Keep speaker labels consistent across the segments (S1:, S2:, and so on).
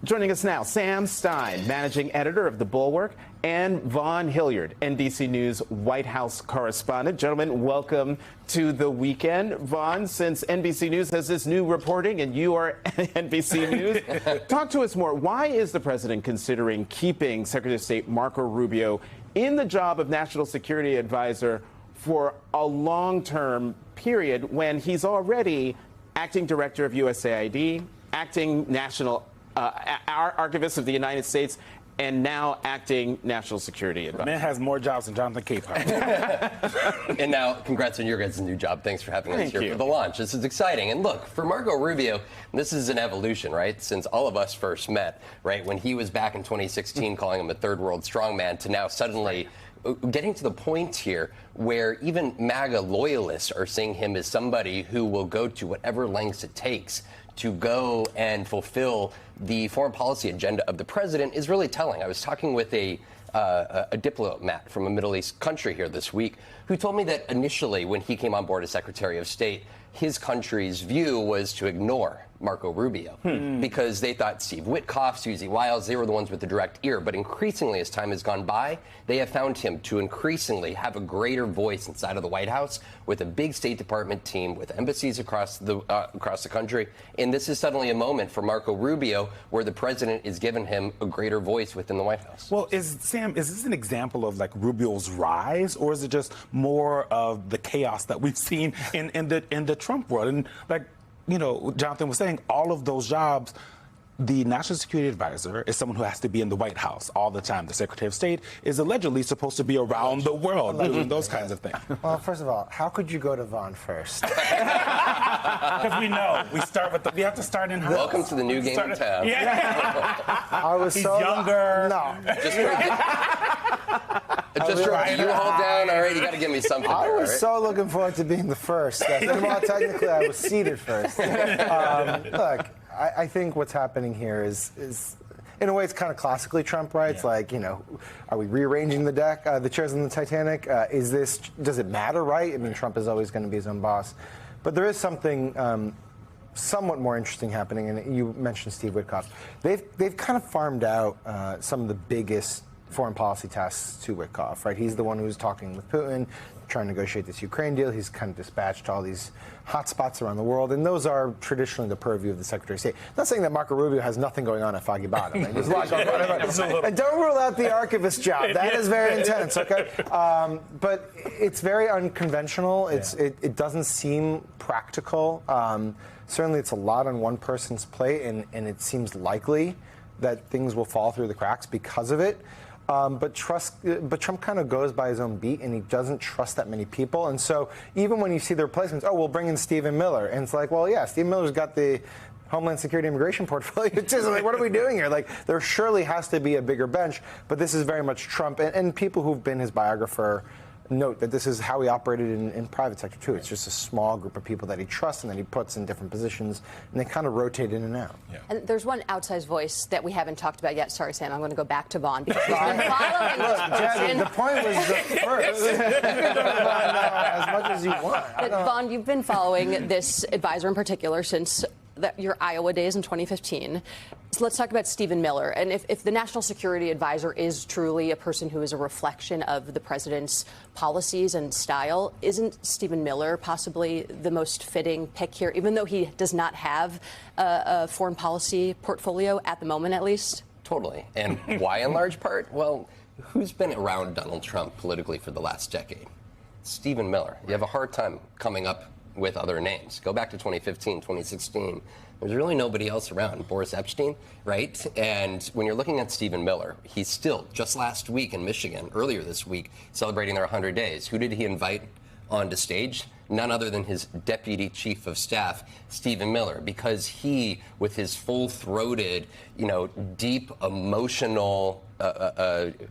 S1: Joining us now, Sam Stein, managing editor of The Bulwark, and Vaughn Hilliard, NBC News White House correspondent. Gentlemen, welcome to the weekend. Vaughn, since NBC News has this new reporting and you are NBC News, talk to us more. Why is the president considering keeping Secretary of State Marco Rubio in the job of National Security Advisor for a long-term period when he's already acting director of USAID, acting national Archivist of the United States, and now acting National Security Advisor?
S2: Man has more jobs than Jonathan Capehart.
S3: And now, congrats on your guys' new job. Thanks for having us here for the launch. This is exciting. And look, for Marco Rubio, this is an evolution, right? Since all of us first met, right? When he was back in 2016 calling him a third world strongman to now suddenly getting to the point here where even MAGA loyalists are seeing him as somebody who will go to whatever lengths it takes to go and fulfill the foreign policy agenda of the president is really telling. I was talking with a diplomat from a Middle East country here this week who told me that initially when he came on board as Secretary of State, his country's view was to ignore Marco Rubio because they thought Steve Witkoff, Susie Wiles, they were the ones with the direct ear. But increasingly, as time has gone by, they have found him to increasingly have a greater voice inside of the White House with a big State Department team, with embassies across the country. And this is suddenly a moment for Marco Rubio where the president is giving him a greater voice within the White House.
S2: Well, is this an example of like Rubio's rise, or is it just more of the chaos that we've seen in the Trump world? And like, you know, Jonathan was saying, all of those jobs, the National Security Advisor is someone who has to be in the White House all the time. The Secretary of State is allegedly supposed to be around the world doing those kinds of things.
S4: Well, first of all, how could you go to Vaughn first?
S2: Because we know we have to start in house.
S3: Welcome to the new game in town.
S2: Yeah.
S4: I was
S2: He's
S4: so
S2: younger.
S4: No.
S3: Just you hold down. All right, you got to give me something.
S4: I
S3: there,
S4: was
S3: right?
S4: so looking forward to being the first. Well, technically, I was seated first. Look, I think what's happening here is, in a way, it's kind of classically Trump, right? Yeah. It's like, you know, are we rearranging the deck, the chairs in the Titanic? Does it matter, right? I mean, Trump is always going to be his own boss. But there is something somewhat more interesting happening, and you mentioned Steve Witkoff. They've kind of farmed out some of the biggest foreign policy tasks to Witkoff, right? He's the one who's talking with Putin, trying to negotiate this Ukraine deal. He's kind of dispatched all these hotspots around the world, and those are traditionally the purview of the Secretary of State. I'm not saying that Marco Rubio has nothing going on at Foggy Bottom. Right? There's a lot going on. And don't rule out the archivist job. That is very intense, okay? But it's very unconventional. It doesn't seem practical. Certainly, it's a lot on one person's plate, and it seems likely that things will fall through the cracks because of it. But Trump kind of goes by his own beat, and he doesn't trust that many people. And so even when you see the replacements, we'll bring in Stephen Miller. And it's like, well, yeah, Stephen Miller's got the Homeland Security immigration portfolio. It's like, what are we doing here? Like, there surely has to be a bigger bench. But this is very much Trump. And people who've been his biographer note that this is how he operated in private sector, too. It's just a small group of people that he trusts and that he puts in different positions, and they kind of rotate in and out.
S5: Yeah. And there's one outsized voice that we haven't talked about yet. Sorry, Sam, I'm going to go back to Vaughn because he's been following this person.
S4: The point was the first. You can go to Vaughn now as much as you want.
S5: But Vaughn, you've been following this advisor in particular since your Iowa days in 2015. So let's talk about Stephen Miller. And if the National Security Advisor is truly a person who is a reflection of the president's policies and style, isn't Stephen Miller possibly the most fitting pick here, even though he does not have a foreign policy portfolio at the moment, at least?
S3: Totally. And why in large part? Well, who's been around Donald Trump politically for the last decade? Stephen Miller. You have a hard time coming up with other names. Go back to 2015, 2016. There's really nobody else around. Boris Epstein, right? And when you're looking at Stephen Miller, he's still, just last week in Michigan, earlier this week, celebrating their 100 days. Who did he invite onto stage? None other than his deputy chief of staff, Stephen Miller, because he, with his full-throated, deep emotional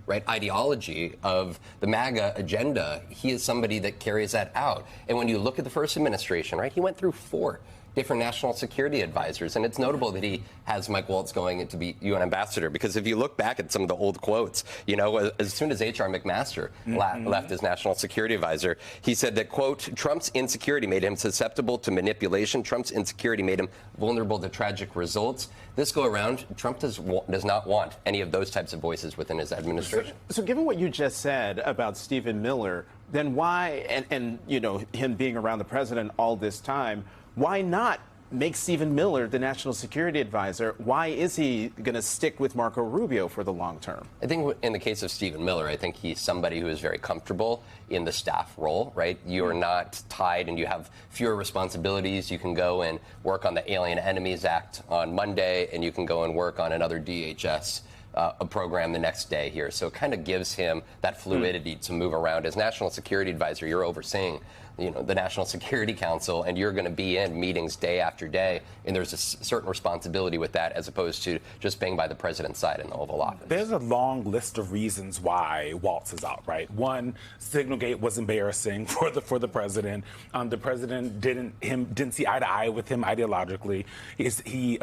S3: ideology of the MAGA agenda, he is somebody that carries that out. And when you look at the first administration, right, he went through 4 different national security advisors. And it's notable that he has Mike Waltz going to be UN ambassador, because if you look back at some of the old quotes, you know, as soon as H.R. McMaster left as national security advisor, he said that, quote, Trump's insecurity made him susceptible to manipulation. Trump's insecurity made him vulnerable to tragic results. This go around, Trump does not want any of those types of voices within his administration.
S1: So given what you just said about Stephen Miller, then why, and you know, him being around the president all this time, why not make Stephen Miller the national security advisor? Why is he going to stick with Marco Rubio for the long term?
S3: I think in the case of Stephen Miller, I think he's somebody who is very comfortable in the staff role, right? You're not tied and you have fewer responsibilities. You can go and work on the Alien Enemies Act on Monday, and you can go and work on another DHS a program the next day here. So it kind of gives him that fluidity to move around. As national security advisor, you're overseeing, you know, the National Security Council, and you're going to be in meetings day after day, and there's a certain responsibility with that, as opposed to just being by the president's side in the Oval Office.
S2: There's a long list of reasons why Waltz is out, right? One, Signalgate was embarrassing for the president. The president didn't see eye to eye with him ideologically. He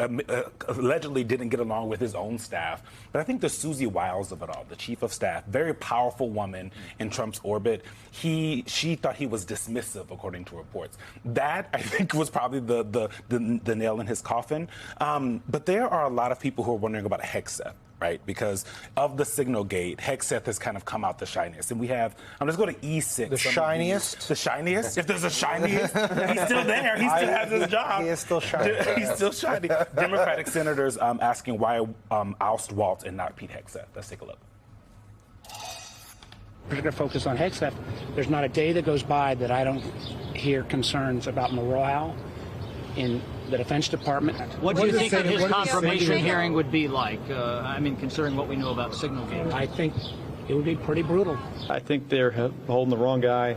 S2: allegedly didn't get along with his own staff. But I think the Susie Wiles of it all, the chief of staff, very powerful woman in Trump's orbit, she thought he was dismissive, according to reports. That, I think, was probably the nail in his coffin. But there are a lot of people who are wondering about Hegseth, right? Because of the Signalgate, Hegseth has kind of come out the shiniest. And we have, let's go to E6.
S4: The shiniest?
S2: The shiniest? If there's a shiniest, he's still there. He still has his job.
S4: He is still shiny.
S2: He's still shiny. Democratic senators asking why oust Waltz and not Pete Hegseth. Let's take a look.
S6: Particular focus on Hegseth. There's not a day that goes by that I don't hear concerns about morale in the Defense Department.
S7: What do you think that his confirmation hearing would be like? I mean, considering what we know about Signalgate.
S6: I think it would be pretty brutal.
S8: I think they're holding the wrong guy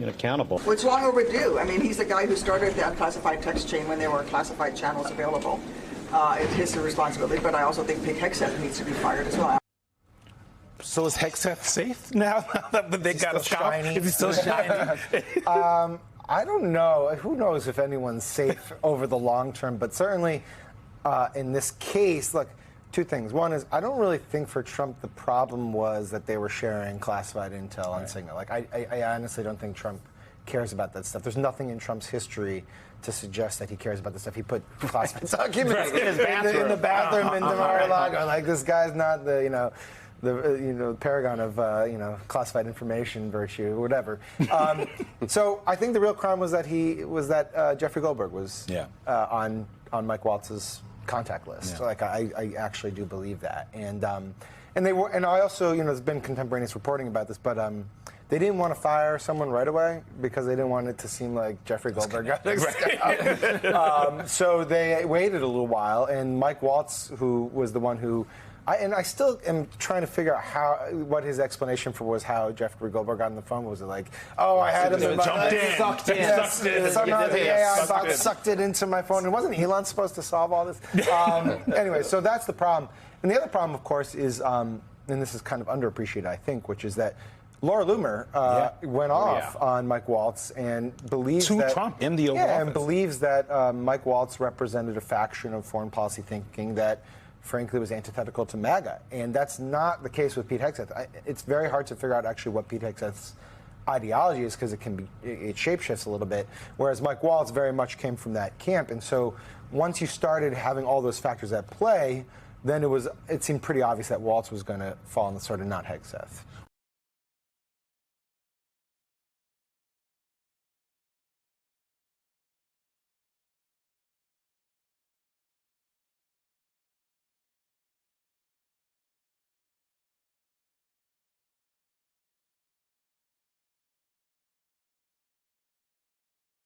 S8: accountable.
S9: Well, it's long overdue. I mean, he's the guy who started the unclassified text chain when there were classified channels available. It's his responsibility, but I also think Pete Hegseth needs to be fired as well.
S2: So is Hegseth safe now that they got a shiny? Is he still shiny?
S4: I don't know. Who knows if anyone's safe over the long term? But certainly, in this case, look, two things. One is I don't really think for Trump the problem was that they were sharing classified intel on Signal. Like I honestly don't think Trump cares about that stuff. There's nothing in Trump's history to suggest that he cares about this stuff. He put classified documents in his bathroom, in the bathroom in Mar-a-Lago. Like, this guy's not the the paragon of classified information virtue or whatever. So I think the real crime was that Jeffrey Goldberg was on Mike Waltz's contact list. Yeah. Like I actually do believe that, and I also there's been contemporaneous reporting about this, but they didn't want to fire someone right away because they didn't want it to seem like Jeffrey Goldberg got mixed up. So they waited a little while, and Mike Waltz, who was the one who. I still am trying to figure out what his explanation for was how Jeffrey Goldberg got on the phone. Was it like, I had him sucked in. Somehow the AI bot sucked it into my phone. And wasn't Elon supposed to solve all this? Anyway, so that's the problem. And the other problem, of course, is, and this is kind of underappreciated, I think, which is that Laura Loomer went off on Mike Waltz and believes that
S2: Trump in the Oval Office.
S4: And believes that Mike Waltz represented a faction of foreign policy thinking that, frankly, was antithetical to MAGA. And that's not the case with Pete Hegseth. It's very hard to figure out actually what Pete Hegseth's ideology is because it shapeshifts a little bit, whereas Mike Waltz very much came from that camp. And so once you started having all those factors at play, then it seemed pretty obvious that Waltz was going to fall in the sort of not Hegseth.